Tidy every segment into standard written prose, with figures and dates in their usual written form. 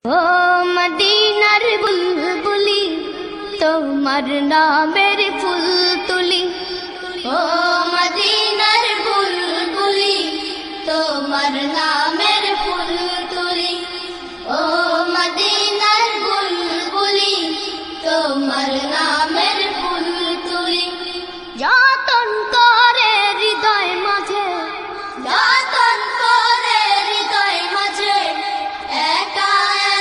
ও মদিনার বুলবুলি তোমার নামের ফুল তুলি, ও মদিনার বুলবুলি তোমার নামের ফুল তুলি, ও মদিনার বুলবুলি তোমার নামের ফুল তুলি। যতন করে হৃদয় মাঝে, যতন করে হৃদয় মাঝে একা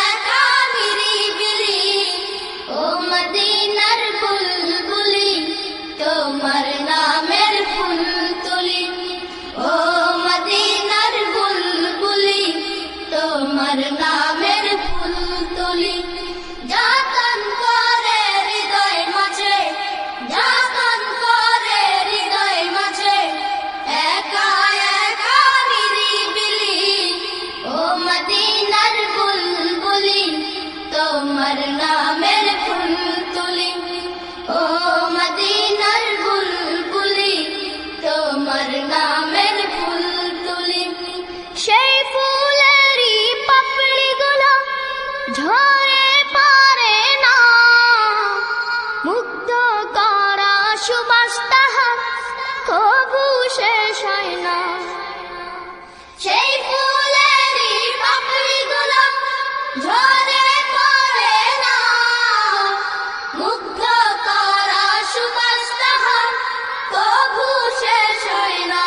একা নিরিবিলি, ও মদিনার বুলবুলি তোমার নামের ফুল তুলি, ও মদিনার বুলবুলি তোমার নামের ফুল তুলি। যতন করে হৃদয় মাঝে, যতন করে হৃদয় মাঝে একা একা নিরিবিলি, ও মদিনার বুলবুলি তোমার নামের ফুল তুলি, ও মদিনার বুলবুলি তোমার নামের ফুল তুলি। সেই ফুলেরই পাপড়িগুলো ঝরে পড়ে না, মুগ্ধ করা সুবাস তাহার কবু শেষ হয় না। সেই ফুলেরই পাপড়িগুলো ঝরে পড়ে না, মুগ্ধ করা সুবাস তাহার কবু শেষ হয় না।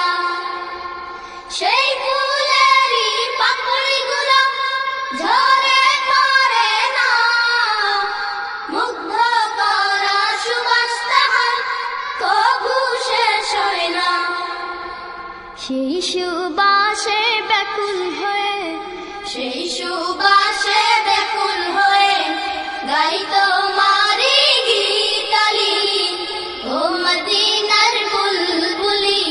সেই ফুলেরই পাপড়িগুলো ঝরে পড়ে না, মুগ্ধ করা সুবাস তাহার কবু শেষ হয় না। সেই সুবাসে ব্যাকুল হয়ে, সেই সুবাসে ব্যাকুল হয়ে গাই তোমারি গীতালি, ও মদিনার বুলবুলি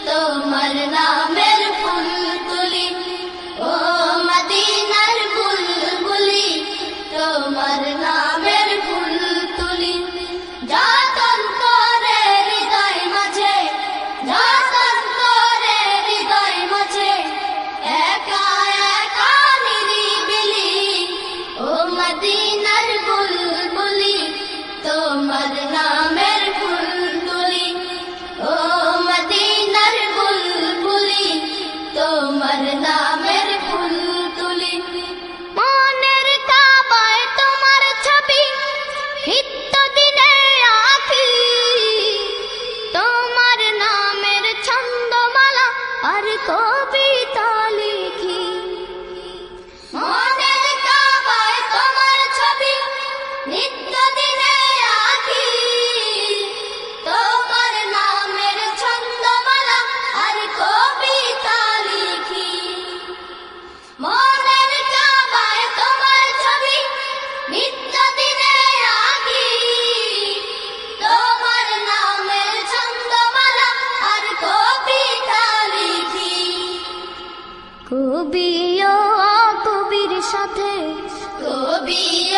তোমার নামের ফুল তুলি, ও মদিনার বুলবুলি তোমার নামের ফুল তুলি। যতন করে হৃদয় মাঝে, যতন করে হৃদয় মাঝে একা একা নিরিবিলি, ও মদিনার বুলবুলি তোমার নামের ফুল তুলি, ও মদিনার বুলবুলি তোমার নামের ফুল তুলি। মনের কাবায় তোমার ছবি নিত্য দিনে আঁকি, তোমার নামের ছন্দমালা আর কবিতা লিখি। মনের কাবায় তোমার ছবি নিত্য দিনে আঁকি, তোমার নামের ছন্দমালা আর কবিতা লিখি। মনের কাবায় তোমার ছবি নিত্য দিনে আঁকি, তোমার নামের ছন্দমালা আর কবিতা লিখি। কবি ও কবির সাথে, কবি ও